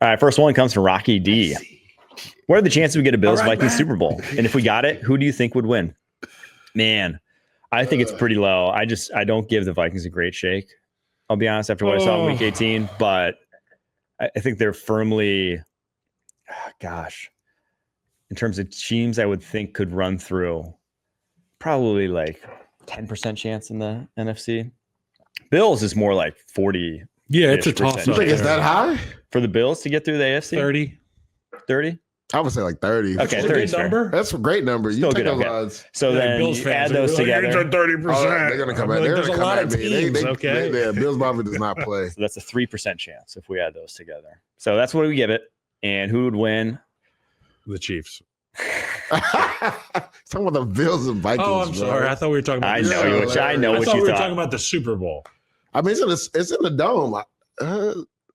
All right, first one comes from Rocky D. What are the chances we get a Bills-Vikings Super Bowl? And if we got it, who do you think would win? Man, I think it's pretty low. I don't give the Vikings a great shake. I'll be honest, after what I saw in Week 18, but I think they're firmly, in terms of teams I would think could run through, probably like 10% chance in the NFC. Bills is more like 40. Yeah, it's a toss-up. You think it's that high? For the Bills to get through the AFC? 30? I would say like 30. Okay, 30 is fair. That's a great number. You Still take good, those odds. So then Bills you add those together. 30%. They're going to come at me. There's a lot of teams, okay? Bills Mafia does not play. So that's a 3% chance if we add those together. So that's what we give it. And who would win? The Chiefs. Talking about the Bills and Vikings. Oh, I'm sorry. I thought we were talking about I know what you thought. We were talking about the Super Bowl. I mean, it's in the dome.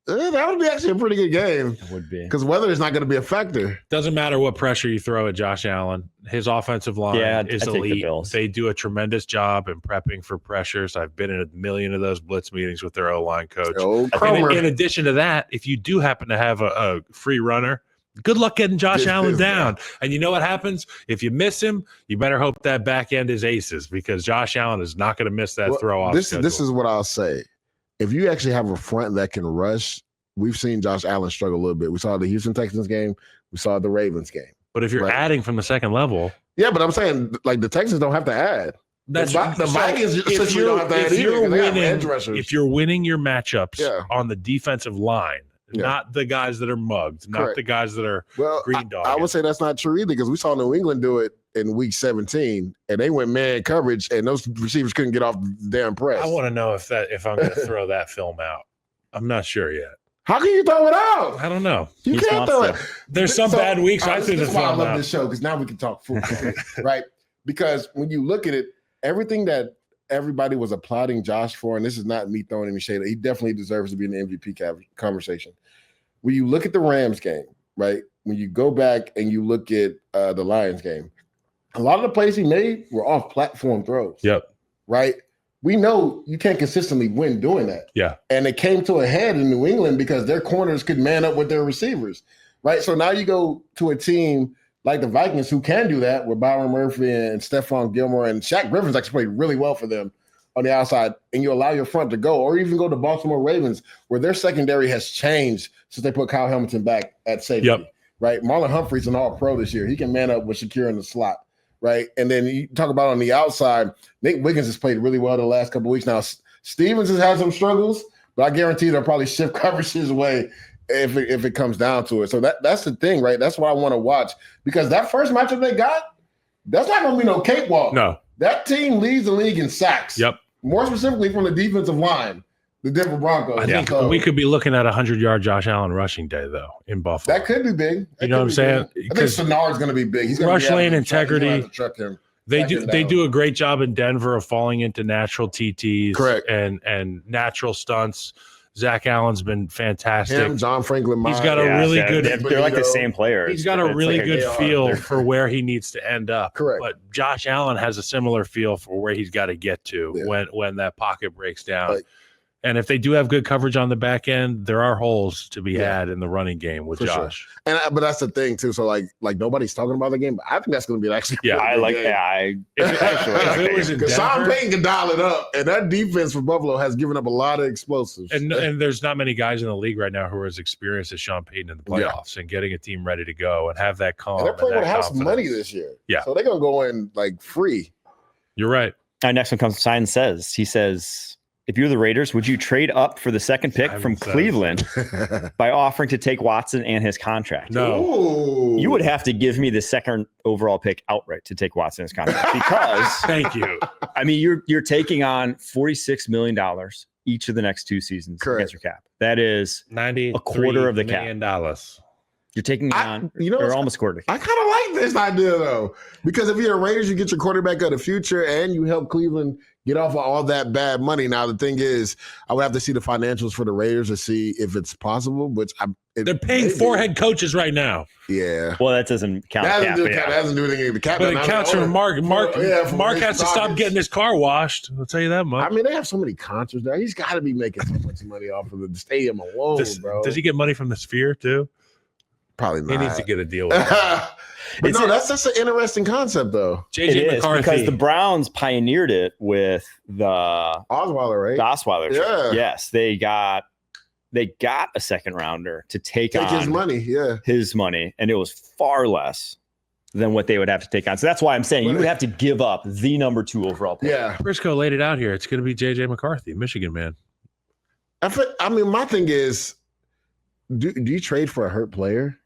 That would be actually a pretty good game. It would be. Because weather is not going to be a factor. Doesn't matter what pressure you throw at Josh Allen. His offensive line is elite. They do a tremendous job in prepping for pressures. I've been in a million of those blitz meetings with their O-line coach. In addition to that, if you do happen to have a free runner, good luck getting Josh Allen down. And you know what happens? If you miss him, you better hope that back end is aces because Josh Allen is not going to miss that throw off. This is what I'll say. If you actually have a front that can rush, we've seen Josh Allen struggle a little bit. We saw the Houston Texans game. We saw the Ravens game. But if you're adding from the second level. Yeah, but I'm saying, like, the Texans don't have to add. The Vikings essentially don't have to add either. If you're winning your matchups on the defensive line, not the guys that are mugged, not the guys that are green dog. I would say that's not true either because we saw New England do it in Week 17, and they went man coverage, and those receivers couldn't get off the damn press. I want to know if I'm going to throw that film out. I'm not sure yet. How can you throw it out? I don't know. You can't throw it. There's some bad weeks. I think that's why I love this show because now we can talk football, right? Because when you look at it, everything that everybody was applauding Josh for, and this is not me throwing any shade, he definitely deserves to be in the MVP conversation. When you look at the Rams game, right? When you go back and you look at the Lions game, a lot of the plays he made were off-platform throws. Yep. Right? We know you can't consistently win doing that. Yeah. And it came to a head in New England because their corners could man up with their receivers, right? So now you go to a team like the Vikings who can do that with Byron Murphy and Stephon Gilmore, and Shaq Griffin's actually played really well for them on the outside, and you allow your front to go, or even go to Baltimore Ravens where their secondary has changed since they put Kyle Hamilton back at safety, right? Marlon Humphrey's an all-pro this year. He can man up with Shakir in the slot. Right. And then you talk about on the outside, Nate Wiggins has played really well the last couple of weeks. Now, Stevens has had some struggles, but I guarantee they'll probably shift coverage his way if it comes down to it. So that's the thing, right? That's what I want to watch because that first matchup they got, that's not going to be no cakewalk. No. That team leads the league in sacks. Yep. More specifically from the defensive line, the Denver Broncos. I think we could be looking at 100-yard Josh Allen rushing day, though, in Buffalo. That could be big. You know what I'm saying? I think Senard's going to be big. He's going rush lane integrity. They do a great job in Denver of falling into natural TTs, correct, and natural stunts. Zach Allen's been fantastic. Him, John Franklin, he's got a really good. They're like the same players. He's got a really good feel for where he needs to end up. Correct. But Josh Allen has a similar feel for where he's got to get to when that pocket breaks down. Right. And if they do have good coverage on the back end, there are holes to be had in the running game with Josh. Sure. And but that's the thing too. So like nobody's talking about the game, but I think that's going to be actually. Yeah, I like that. Because Sean Payton can dial it up, and that defense for Buffalo has given up a lot of explosives. And there's not many guys in the league right now who are as experienced as Sean Payton in the playoffs and getting a team ready to go and have that calm. And they're playing with house money this year. Yeah, so they're going to go in like free. You're right. Our next one comes from Simon Says. He says, if you're the Raiders, would you trade up for the second pick from Cleveland by offering to take Watson and his contract? No. Ooh. You would have to give me the second overall pick outright to take Watson and his contract because thank you. I mean, you're taking on $46 million each of the next two seasons against your cap. That is $90 a quarter of the cap. $90 million. You're taking on, or almost quarterback. I kind of like this idea though, because if you're the Raiders, you get your quarterback of the future, and you help Cleveland get off of all that bad money. Now the thing is, I would have to see the financials for the Raiders to see if it's possible. Which they're paying 4 head coaches right now. Yeah. Well, that doesn't count. That doesn't do anything. The cap, but it counts for Mark. Mark has to stop getting his car washed. I'll tell you that much. I mean, they have so many concerts there. He's got to be making so much money off of the stadium alone, bro. Does he get money from the Sphere too? Probably not. He needs to get a deal with that. But that's an interesting concept, though. JJ McCarthy. Because the Browns pioneered it with the Osweiler, right? The Osweiler. Yeah. Yes, they got a second rounder to take on his money. Yeah, his money, and it was far less than what they would have to take on. So that's why I'm saying you would have to give up the number 2 overall pick. Yeah, Briscoe laid it out here. It's going to be JJ McCarthy, Michigan man. I mean, my thing is, do you trade for a hurt player?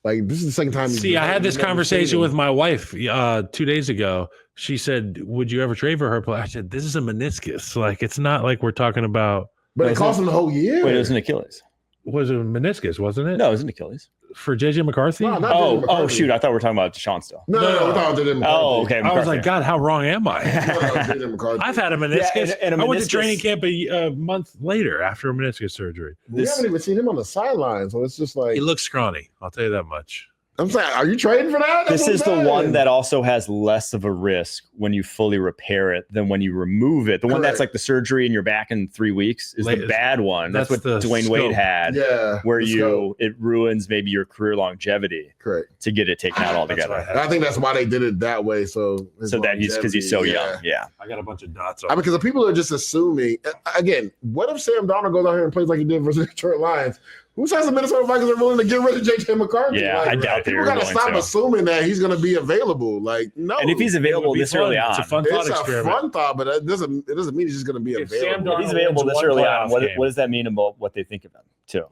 Like, this is the second time. See, I had this conversation with my wife 2 days ago. She said, "Would you ever trade for her player?" I said, "This is a meniscus. Like, it's not like we're talking about." But it cost him the whole year. Wait, it was an Achilles. Was it a meniscus? Wasn't it? No, it was an Achilles. For JJ McCarthy? No, not JJ McCarthy. Oh, shoot! I thought we were talking about Deshaun still. No, we're talking about JJ McCarthy. Oh, okay. McCarthy. I was like, God, how wrong am I? I've had a meniscus. Yeah, and I went to training camp a month later after a meniscus surgery. We haven't even seen him on the sidelines, so it's just like he looks scrawny. I'll tell you that much. I'm saying, are you trading for that? This is the one that also has less of a risk when you fully repair it than when you remove it. The one that's like the surgery and you're back in 3 weeks is the bad one. That's what Dwayne Wade had. Yeah, where it ruins maybe your career longevity. Correct. To get it taken out altogether. I think that's why they did it that way. So that he's so young. Yeah. I got a bunch of dots. Because the people are just assuming. Again, what if Sam Darnold goes out here and plays like he did versus the Detroit Lions? Who says the Minnesota Vikings are willing to get rid of JJ McCarthy? Yeah, I doubt people got to stop assuming that he's going to be available. Like, no. And if he's available this early on, it's a fun thought experiment. It's a fun thought, but it doesn't mean he's just going to be available. If he's available this early on, what does that mean about what they think of him too?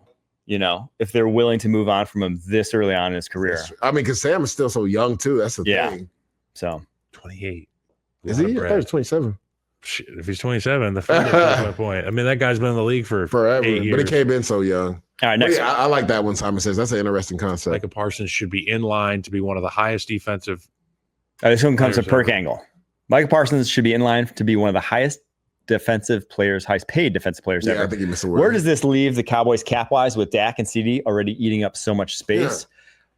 You know, if they're willing to move on from him this early on in his career. I mean, because Sam is still so young too. That's the thing. So 28. Is he? I thought he was 27. Shit, if he's 27, that's my point. I mean, that guy's been in the league for forever, 8 years. But he came in so young. All right, next. I like that one. Simon says that's an interesting concept. Micah Parsons should be in line to be one of the highest defensive. This one comes to Perk Angle. Micah Parsons should be in line to be one of the highest highest paid defensive players ever. I think you missed a word. Where does this leave the Cowboys cap-wise with Dak and CD already eating up so much space? Yeah.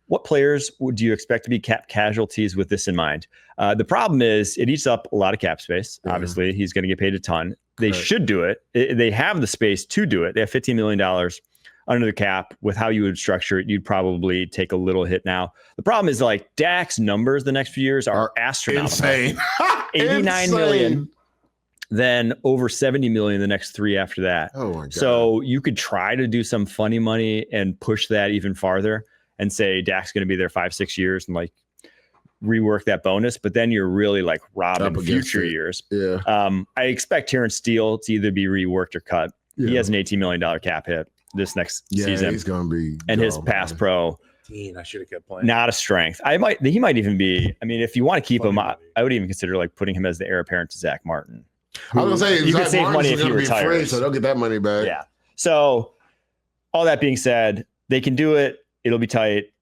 What players do you expect to be cap casualties with this in mind? The problem is it eats up a lot of cap space. Yeah. Obviously, he's going to get paid a ton. They should do it. They have the space to do it. They have $15 million under the cap. With how you would structure it, you'd probably take a little hit now. The problem is like Dak's numbers the next few years are astronomical. Insane. 89 million. Then over 70 million the next 3 after that. Oh my God. So you could try to do some funny money and push that even farther and say Dak's going to be there 5-6 years and like rework that bonus, but then you're really like robbing future years. Yeah. I expect Terrence Steele to either be reworked or cut. Yeah. He has an $18 million cap hit this next season. He's going to be. And his pass pro. I should have kept playing. Not a strength. He might even be. I mean, if you want to keep him, I would even consider like putting him as the heir apparent to Zach Martin. I was going to say you could save money if he retires. Free, so they'll get that money back. Yeah. So all that being said, they can do it. It'll be tight.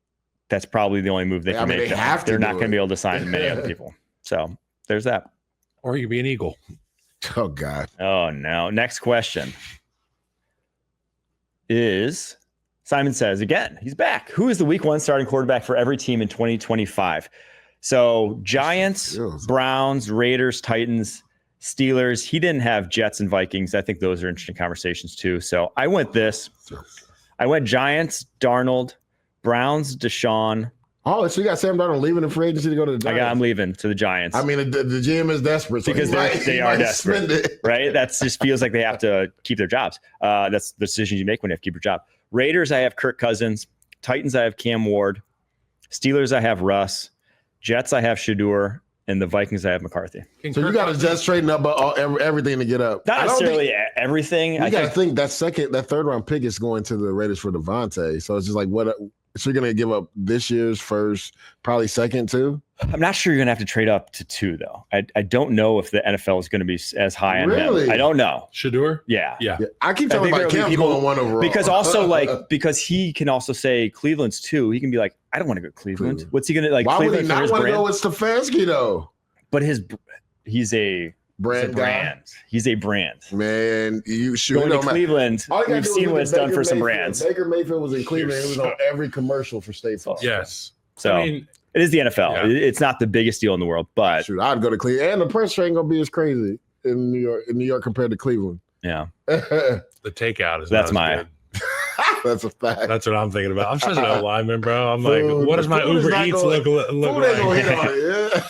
That's probably the only move they can make. They're not going to be able to sign many other people. So there's that. Or you could be an Eagle. Oh, God. Oh, no. Next question is Simon says, again, he's back. Who is the week 1 starting quarterback for every team in 2025? So Giants, Browns, Raiders, Titans, Steelers. He didn't have Jets and Vikings. I think those are interesting conversations too. So I went Giants, Darnold, Browns, Deshaun. Oh, so you got Sam Darnold leaving the free agency to go to the Giants? I'm leaving to the Giants. I mean, the GM is desperate. So because they are desperate, right? That just feels like they have to keep their jobs. That's the decisions you make when you have to keep your job. Raiders, I have Kirk Cousins. Titans, I have Cam Ward. Steelers, I have Russ. Jets, I have Shedeur. And the Vikings, I have McCarthy. So you got to just trading up everything to get up. Not necessarily everything. You got to think that third round pick is going to the Raiders for Devontae. So it's just like So you're going to give up this year's first, probably second too? I'm not sure you're going to have to trade up to 2, though. I don't know if the NFL is going to be as high on him. I don't know. Shedeur? Yeah. I keep telling my Cam's going 1 overall. Because also, because he can also say Cleveland's 2. He can be like, I don't want to go to Cleveland. What's he going to like? Why Cleveland would he not want to go with Stefanski, though? But he's a brand. He's a brand. Man, you should going to Cleveland. We've seen what it's done for some brands. Baker Mayfield was in Cleveland. It was on every commercial for State Farm. Yes. So I mean, it is the NFL. Yeah. It's not the biggest deal in the world, but I'd go to Cleveland. And the pressure ain't gonna be as crazy in New York compared to Cleveland. Yeah. The takeout is that's my. That's a fact. That's what I'm thinking about. I'm such an O-lineman, bro. I'm like, what does my Uber Eats look like?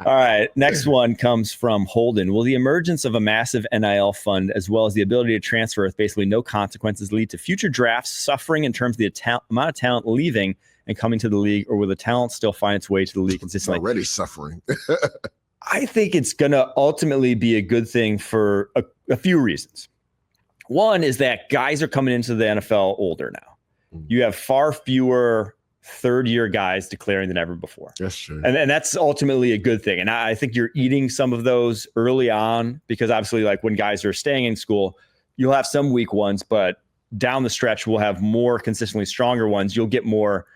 All right. Next one comes from Holden. Will the emergence of a massive NIL fund, as well as the ability to transfer with basically no consequences, lead to future drafts suffering in terms of the amount of talent leaving and coming to the league, or will the talent still find its way to the league consistently? It's already suffering. I think it's going to ultimately be a good thing for a few reasons. One is that guys are coming into the NFL older now. You have far fewer third-year guys declaring than ever before. That's true. And that's ultimately a good thing. And I think you're eating some of those early on because obviously like when guys are staying in school, you'll have some weak ones, but down the stretch, we'll have more consistently stronger ones. You'll get more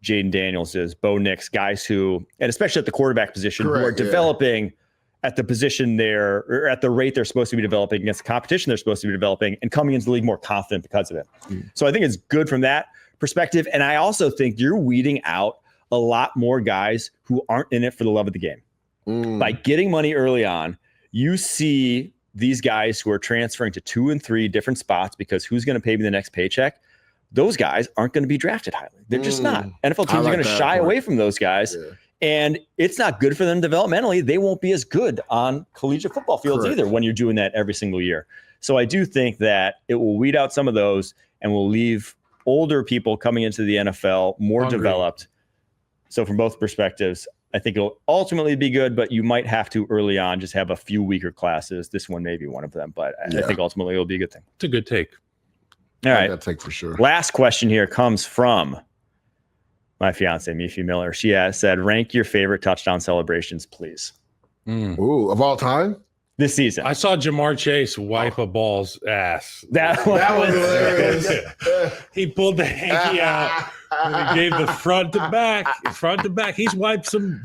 Jaden Danielses, Bo Nix, guys who, and especially at the quarterback position, who are developing at the position there, or at the rate they're supposed to be developing against the competition they're supposed to be developing, and coming into the league more confident because of it. So I think it's good from that perspective. And I also think you're weeding out a lot more guys who aren't in it for the love of the game. By getting money early on, you see these guys who are transferring to 2 and 3 different spots because who's going to pay me the next paycheck? Those guys aren't going to be drafted highly. They're just not. NFL teams are going to shy away from those guys. Yeah. And it's not good for them developmentally. They won't be as good on collegiate football fields either when you're doing that every single year. So I do think that it will weed out some of those and will leave older people coming into the NFL more developed. So from both perspectives, I think it'll ultimately be good, but you might have to early on just have a few weaker classes. This one may be one of them, but I think ultimately it'll be a good thing. It's a good take. All right. That take for sure. Last question here comes from my fiance, Mifi Miller. She said, rank your favorite touchdown celebrations, please. Ooh, of all time? This season. I saw Jamar Chase wipe a ball's ass. That was hilarious. He pulled the hanky out and he gave the front to back. He's wiped some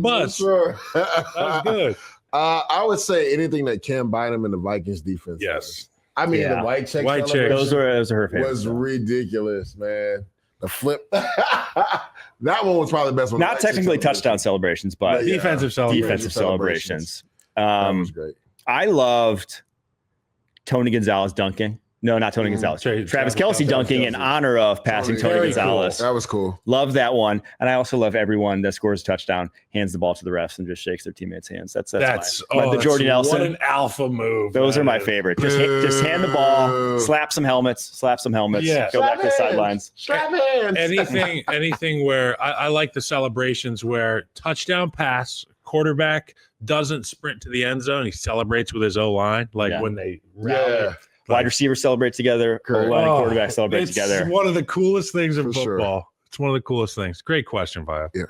butts. Sure. That was good. I would say anything that Cam Bynum and the Vikings defense. Yes. I mean, the white check. Those are her favorite. Was ridiculous, man. The flip. That one was probably the best one. Not technically touchdown celebrations, but defensive celebrations. That was great. I loved Tony Gonzalez dunking. No, not Tony Gonzalez. Travis Kelce dunking in honor of passing Tony Gonzalez. Cool. That was cool. Love that one. And I also love everyone that scores a touchdown, hands the ball to the refs, and just shakes their teammates' hands. That's the Jordy Nelson. What an alpha move. Those are my favorite. Just hand the ball, slap some helmets, go back to the sidelines. Strap hands. Anything where I like the celebrations where touchdown pass, quarterback doesn't sprint to the end zone. He celebrates with his O-line, when they rally. Wide receivers celebrate together. O-line and quarterback celebrate together. It's one of the coolest things in football. Sure. It's one of the coolest things. Great question, Vaya. Yeah.